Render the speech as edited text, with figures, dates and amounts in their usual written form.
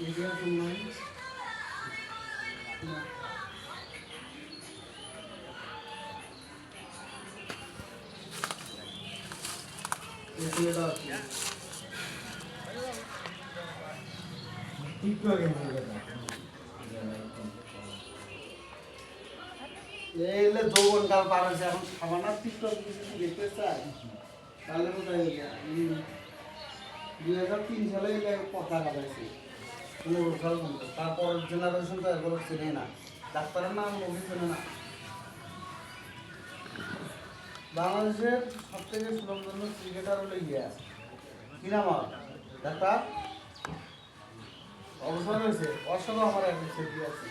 area তোমার এরিয়াটা আছে টিকটকে এলে যৌবন কাল পার হয়েছে এখন খাবার না টিকটক দেখতে চাই তাহলে কোথায় 2003 সালে এলে কথা কাটাইছি 15 সাল পর্যন্ত তারপর জেনারেশন তো এগুলো চেনে না ডাক্তারের নাম লোকে চেনে না বাংলাদেশের সব থেকে সুনামধন্য ক্রিকেটার হলো ইয়া কি নাম ডাক্তার অবসর হয়েছে ওর সাথে আমার একটা স্মৃতি আছে